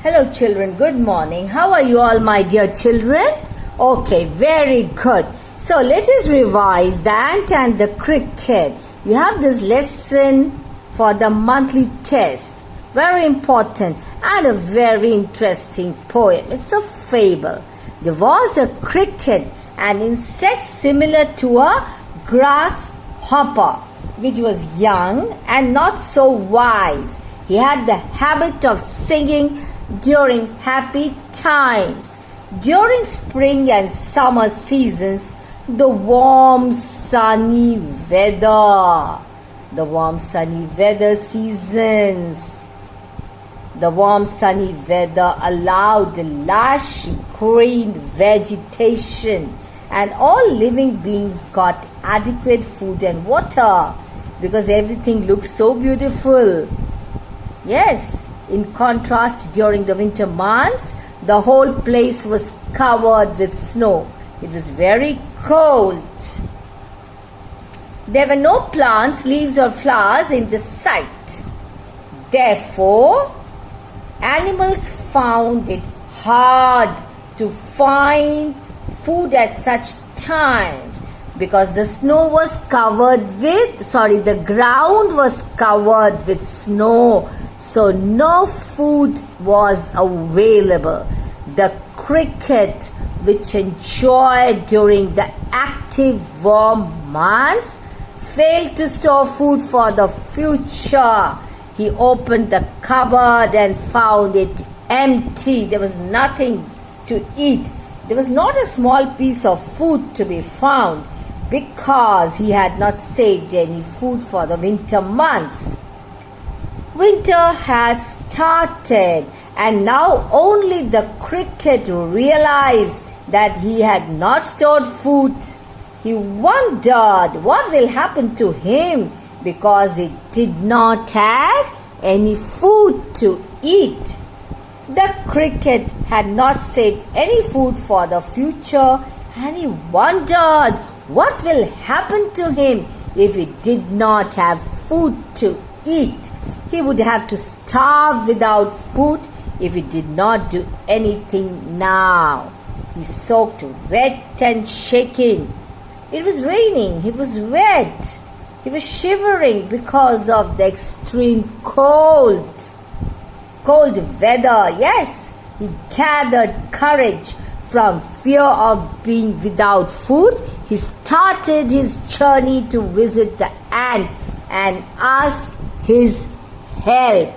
Hello children, good morning. How are you all, my dear children? Okay, very good. So let us revise the ant and the cricket. You have this lesson for the monthly test. Very important and a very interesting poem. It's a fable. There was a cricket, an insect similar to a grasshopper, which was young and not so wise. He had the habit of singing during happy times. During spring and summer seasons, the warm sunny weather allowed lush green vegetation, and all living beings got adequate food and water because everything looked so beautiful. Yes, in contrast, during the winter months, the whole place was covered with snow. It was very cold. There were no plants, leaves or flowers in the sight. Therefore, animals found it hard to find food at such times because the ground was covered with snow. So no food was available. The cricket, which enjoyed during the active warm months, failed to store food for the future. He opened the cupboard and found it empty. There was nothing to eat. There was not a small piece of food to be found because he had not saved any food for the winter months. Winter had started, and now only the cricket realized that he had not stored food. He wondered what will happen to him because he did not have any food to eat. The cricket had not saved any food for the future, and he wondered what will happen to him if he did not have food to eat. He would have to starve without food if he did not do anything now. He soaked wet and shaking. It was raining. He was wet. He was shivering because of the extreme cold weather. Yes, he gathered courage from fear of being without food. He started his journey to visit the ant and ask his help.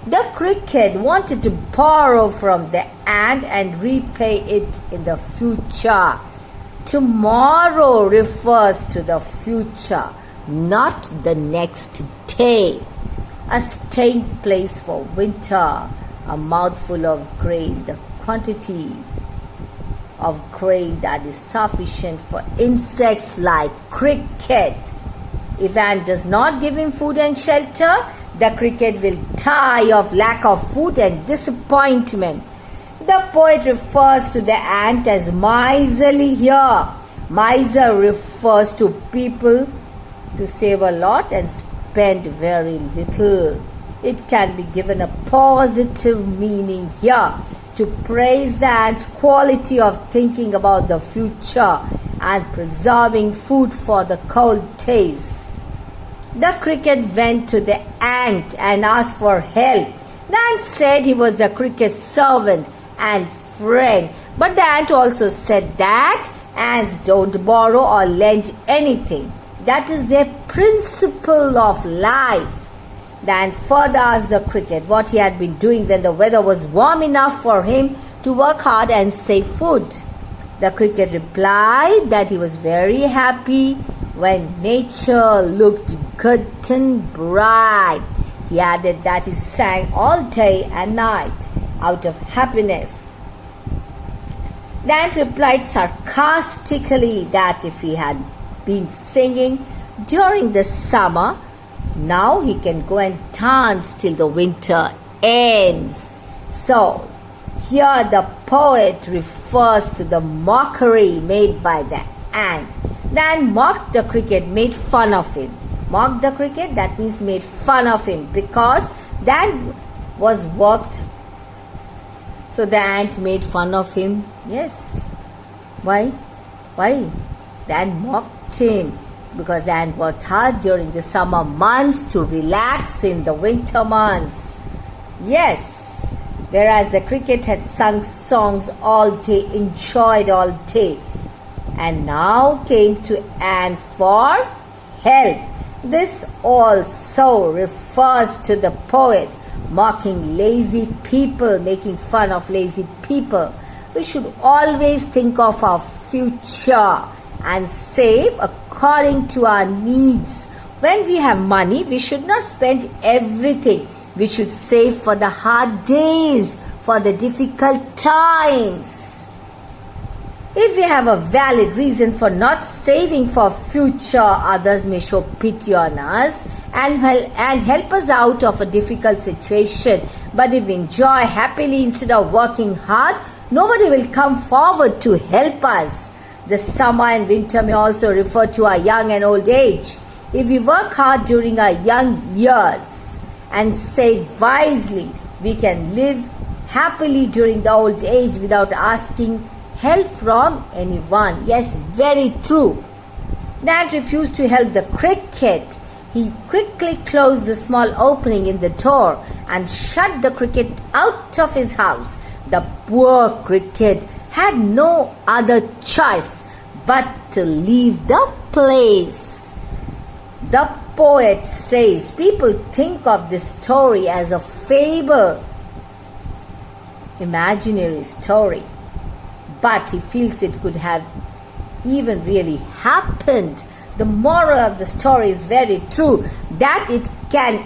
The cricket wanted to borrow from the ant and repay it in the future. Tomorrow refers to the future, not the next day. A staying place for winter, a mouthful of grain, the quantity of grain that is sufficient for insects like cricket. If ant does not give him food and shelter, the cricket will die of lack of food and disappointment. The poet refers to the ant as miserly here. Miser refers to people to save a lot and spend very little. It can be given a positive meaning here to praise the ant's quality of thinking about the future and preserving food for the cold days. The cricket went to the ant and asked for help. The ant said he was the cricket's servant and friend. But the ant also said that ants don't borrow or lend anything. That is their principle of life. The ant further asked the cricket what he had been doing when the weather was warm enough for him to work hard and save food. The cricket replied that he was very happy when nature looked good and bright. He added that he sang all day and night out of happiness. The ant replied sarcastically that if he had been singing during the summer, now he can go and dance till the winter ends. So, here the poet refers to the mockery made by the ant. The ant mocked the cricket, made fun of him. Mocked the cricket, that means made fun of him, because the ant was worked So the ant made fun of him. Yes. Why? Why? The ant mocked him because the ant worked hard during the summer months to relax in the winter months. Yes. Whereas the cricket had sung songs all day, enjoyed all day, and now came to ant for help. This also refers to the poet mocking lazy people, making fun of lazy people. We should always think of our future and save according to our needs. When we have money, we should not spend everything. We should save for the hard days, for the difficult times. If we have a valid reason for not saving for future, others may show pity on us and help us out of a difficult situation. But if we enjoy happily instead of working hard, nobody will come forward to help us. The summer and winter may also refer to our young and old age. If we work hard during our young years and save wisely, we can live happily during the old age without asking help from anyone. Yes, very true. The ant refused to help the cricket. He quickly closed the small opening in the door and shut the cricket out of his house. The poor cricket had no other choice but to leave the place. The poet says people think of this story as a fable, imaginary story. But he feels it could have even really happened. The moral of the story is very true, that it can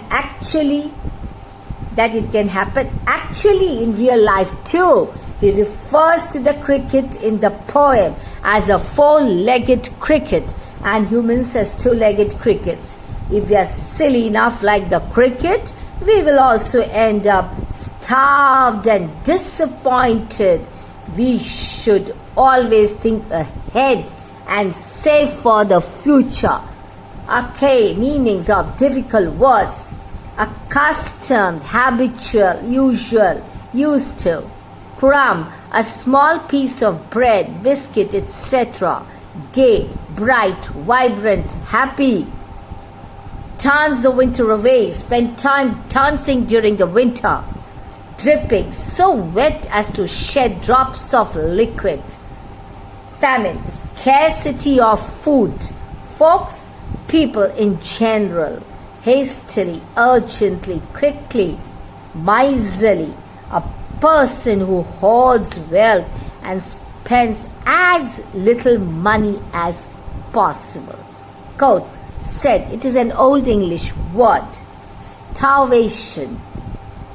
happen actually in real life too. He refers to the cricket in the poem as a four-legged cricket and humans as two-legged crickets. If we are silly enough like the cricket, we will also end up starved and disappointed. We should always think ahead and save for the future. Okay, meanings of difficult words. Accustomed, habitual, usual, used to. Crumb, a small piece of bread, biscuit, etc. Gay, bright, vibrant, happy. Turns the winter away, spend time dancing during the winter. Dripping, so wet as to shed drops of liquid. Famine, scarcity of food. Folks, people in general. Hastily, urgently, quickly, miserly. A person who hoards wealth and spends as little money as possible. Quote said, it is an old English word. Starvation,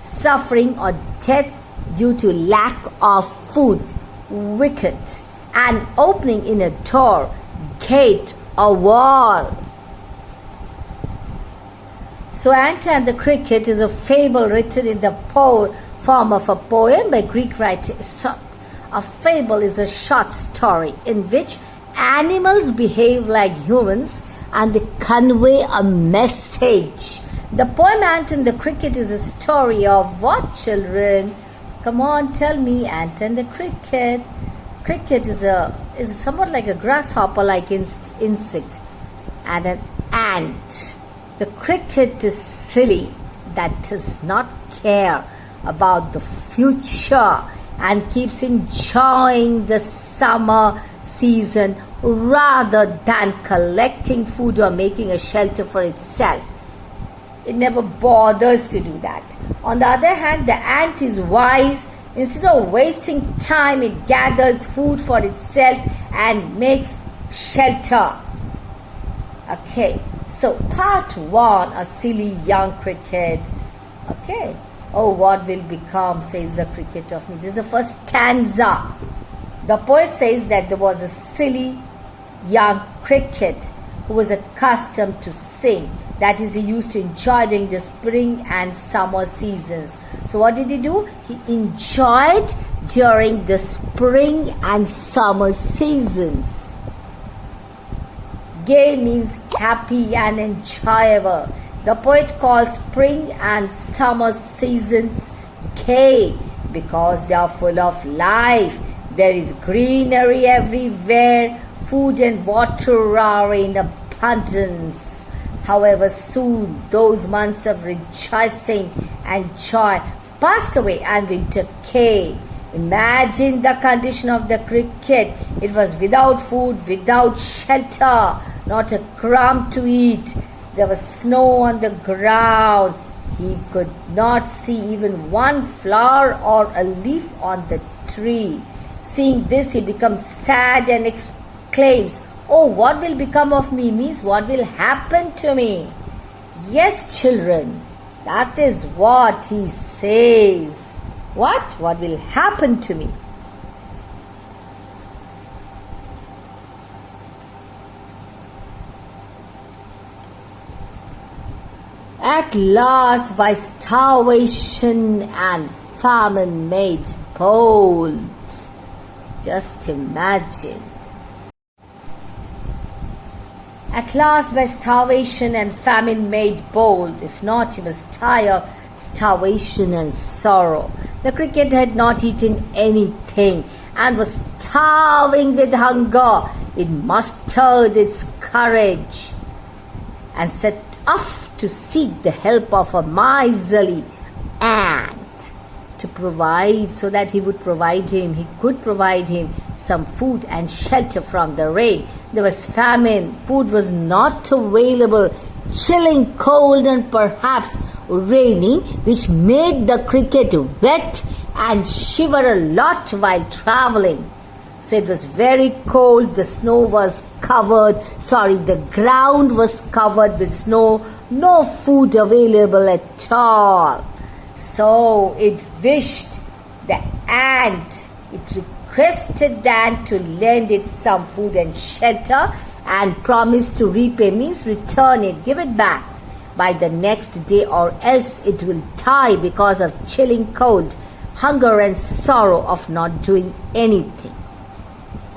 suffering or death due to lack of food. Wicket, an opening in a door, gate or wall. So Ant and the Cricket is a fable written in the form of a poem by Greek writers. A fable is a short story in which animals behave like humans and they convey a message. The poem Ant and the Cricket is a story of what, children? Come on, tell me. Ant and the Cricket. Cricket is somewhat like a grasshopper-like insect, and an ant. The cricket is silly, that does not care about the future and keeps enjoying the summer season rather than collecting food or making a shelter for itself. It never bothers to do that. On the other hand, the ant is wise. Instead of wasting time, it gathers food for itself and makes shelter. Okay, so part 1, a silly young cricket. Okay, oh, what will become, says the cricket of me. This is the first stanza. The poet says that there was a silly young cricket who was accustomed to sing. That is, he used to enjoy during the spring and summer seasons. So what did he do? He enjoyed during the spring and summer seasons. Gay means happy and enjoyable. The poet calls spring and summer seasons gay because they are full of life. There is greenery everywhere. Food and water are in abundance. However, soon those months of rejoicing and joy passed away and winter came. Imagine the condition of the cricket. It was without food, without shelter, not a crumb to eat. There was snow on the ground. He could not see even one flower or a leaf on the tree. Seeing this, he becomes sad and exclaims, "Oh, what will become of me?" Means what will happen to me? Yes, children, that is what he says. What will happen to me? At last, by starvation and famine made bold. Just imagine. At last, by starvation and famine made bold. If not, he must die of starvation and sorrow. The cricket had not eaten anything and was starving with hunger. It mustered its courage and set off to seek the help of a miserly ant to provide, so that he could provide him some food and shelter from the rain. There was famine, food was not available, chilling cold and perhaps raining, which made the cricket wet and shiver a lot while traveling. So it was very cold, the ground was covered with snow, no food available at all. So it wished the ant, it requested the ant to lend it some food and shelter and promised to repay, means return it, give it back by the next day, or else it will die because of chilling cold, hunger and sorrow of not doing anything.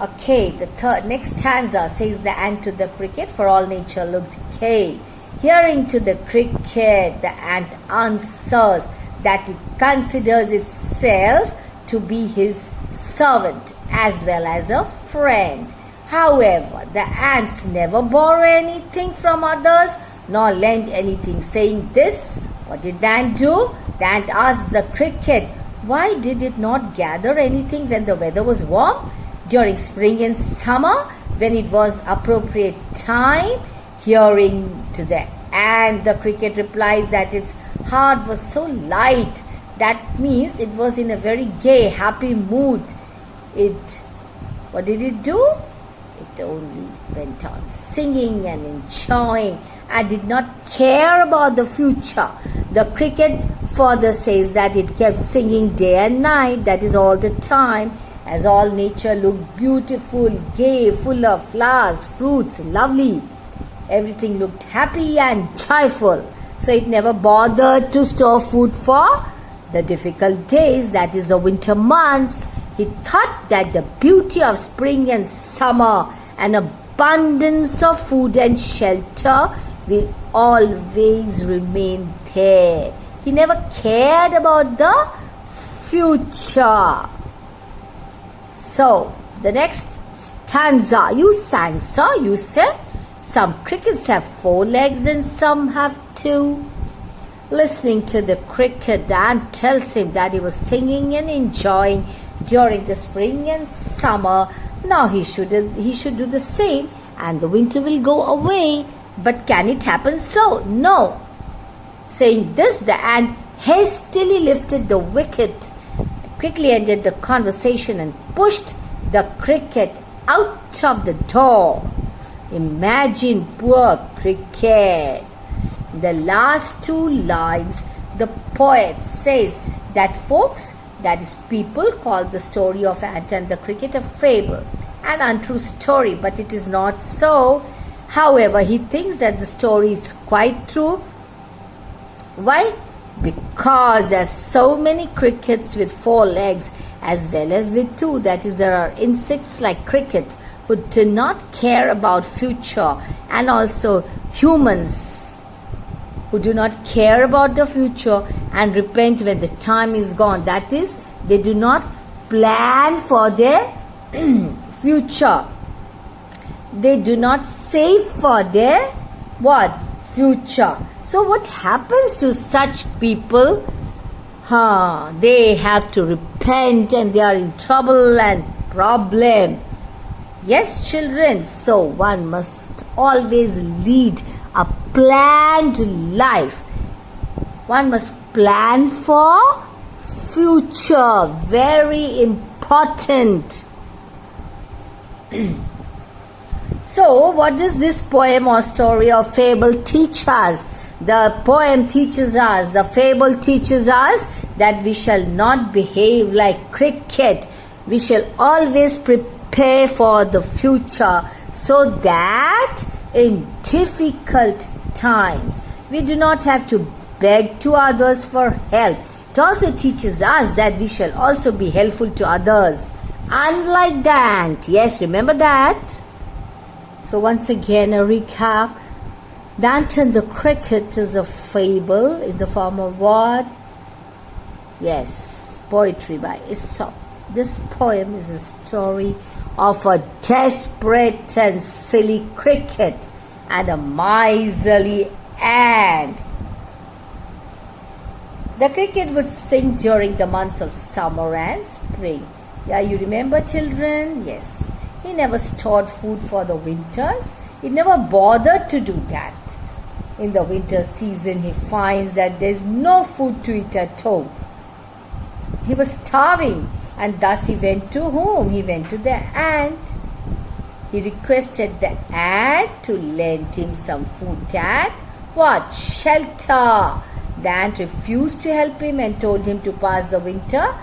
Okay, the next stanza says, the ant to the cricket, for all nature looked gay. Hearing to the cricket, the ant answers that it considers itself to be his servant as well as a friend. However, the ants never borrow anything from others nor lend anything. Saying this, what did the ant do? The ant asked the cricket, why did it not gather anything when the weather was warm? During spring and summer, when it was appropriate time? Hearing to the ant, the cricket replies that its heart was so light. That means it was in a very gay, happy mood. What did it do? It only went on singing and enjoying and did not care about the future. The cricket further says that it kept singing day and night, that is all the time, as all nature looked beautiful, gay, full of flowers, fruits, lovely. Everything looked happy and joyful. So it never bothered to store food for the difficult days, that is the winter months. He thought that the beauty of spring and summer and abundance of food and shelter will always remain there. He never cared about the future. So, the next stanza, you sang, sir, you said, some crickets have 4 legs and some have 2. Listening to the cricket, the ant tells him that he was singing and enjoying during the spring and summer. Now he should do the same and the winter will go away. But can it happen so? No. Saying this, the ant hastily lifted the wicket, quickly ended the conversation and pushed the cricket out of the door. Imagine poor cricket. The last 2 lines, the poet says that folks, that is people, call the story of ant and the cricket a fable, an untrue story, but it is not so. However, he thinks that the story is quite true. Why? Because there are so many crickets with 4 legs as well as with 2. That is, there are insects like cricket who do not care about future, and also humans who do not care about the future and repent when the time is gone. That is, They do not plan for their future. They do not save for their what? Future. So what happens to such people? They have to repent and they are in trouble and problem. Yes, children. So one must always lead a planned life. One must plan for future. Very important. So, what does this poem or story or fable teach us? The poem teaches us, the fable teaches us that we shall not behave like cricket. We shall always prepare for the future so that in difficult times we do not have to beg to others for help. It also teaches us that we shall also be helpful to others. Unlike the ant. Yes, remember that? So once again, a recap. The Ant and the Cricket is a fable in the form of what? Yes, poetry by Aesop. This poem is a story of a desperate and silly cricket and a miserly ant. The cricket would sing during the months of summer and spring. Yeah, you remember, children? Yes. He never stored food for the winters. He never bothered to do that. In the winter season, he finds that there is no food to eat at home. He was starving, and thus he went to whom? He went to the ant. He requested the ant to lend him some food and what? Shelter. The ant refused to help him and told him to pass the winter.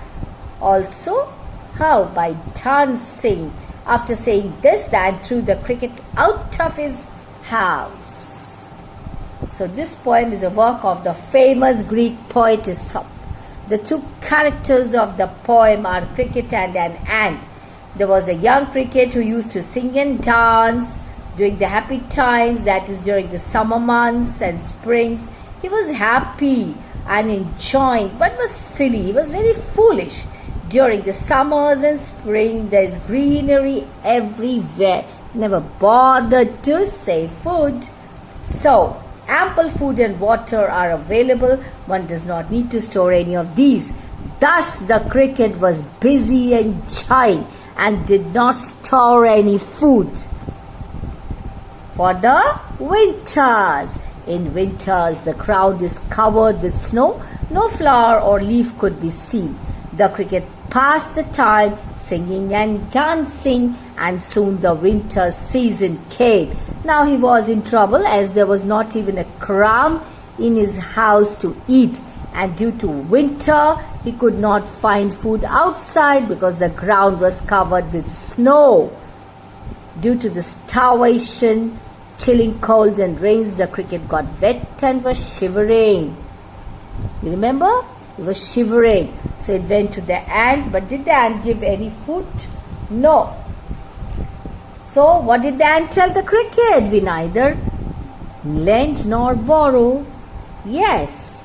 Also, how? By dancing. After saying this, the ant threw the cricket out of his house. So this poem is a work of the famous Greek poet Aesop. The two characters of the poem are cricket and an ant. There was a young cricket who used to sing and dance during the happy times, that is during the summer months and springs. He was happy and enjoying, but was silly. He was very foolish. During the summers and spring, there is greenery everywhere. Never bothered to save food. So, ample food and water are available. One does not need to store any of these. Thus, the cricket was busy enjoying and did not store any food for the winters. In winters, the ground is covered with snow. No flower or leaf could be seen. The cricket passed the time singing and dancing, and soon the winter season came. Now he was in trouble, as there was not even a crumb in his house to eat, and due to winter he could not find food outside because the ground was covered with snow. Due to the starvation, chilling cold and rains, the cricket got wet and was shivering. You remember? It was shivering. So it went to the ant. But did the ant give any food? No. So what did the ant tell the cricket? We neither lend nor borrow. Yes.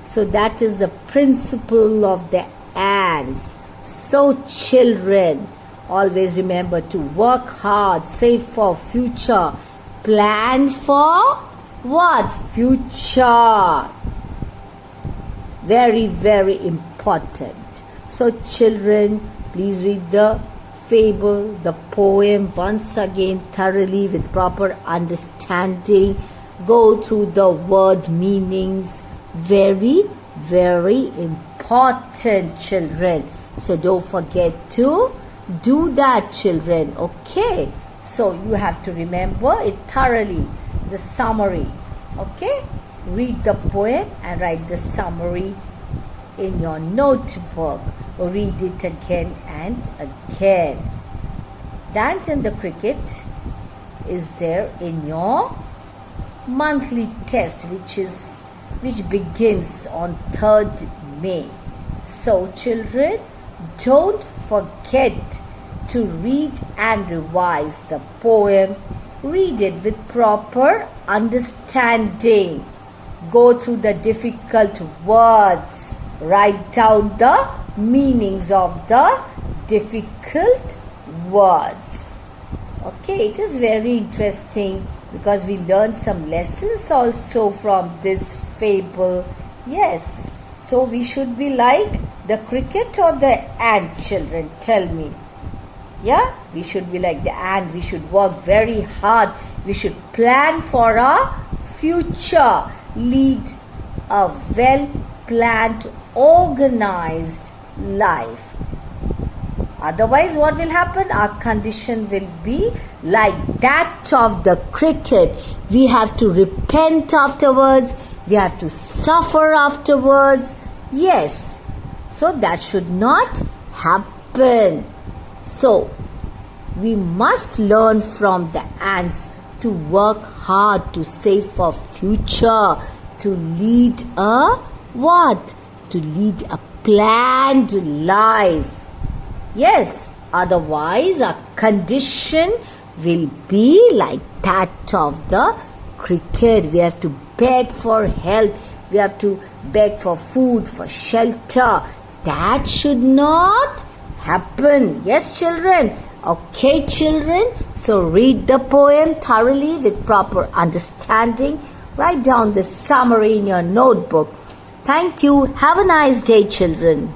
So that is the principle of the ants. So children, always remember to work hard, save for future, plan for what? Future. Very, very important. So children, please read the fable, the poem once again thoroughly with proper understanding. Go through the word meanings. Very, very important, children. So don't forget to do that, children. Okay. So you have to remember it thoroughly. The summary. Okay. Read the poem and write the summary in your notebook. Read it again and again. The Ant and the Cricket is there in your monthly test, which begins on 3rd May. So children, don't forget to read and revise the poem. Read it with proper understanding. Go through the difficult words. write down the meanings of the difficult words. Okay, it is very interesting because we learn some lessons also from this fable. Yes, so we should be like the cricket or the ant, children, tell me. Yeah, we should be like the ant. We should work very hard. We should plan for our future. Lead a well-planned, organized life. Otherwise, what will happen? Our condition will be like that of the cricket. We have to repent afterwards. We have to suffer afterwards. Yes. So that should not happen. So, we must learn from the ants to work hard, to save for future, to lead a what? To lead a planned life. Yes, otherwise our condition will be like that of the cricket. We have to beg for help. We have to beg for food, for shelter. That should not happen. Yes, children. Okay, children. So read the poem thoroughly with proper understanding. Write down the summary in your notebook. Thank you. Have a nice day, children.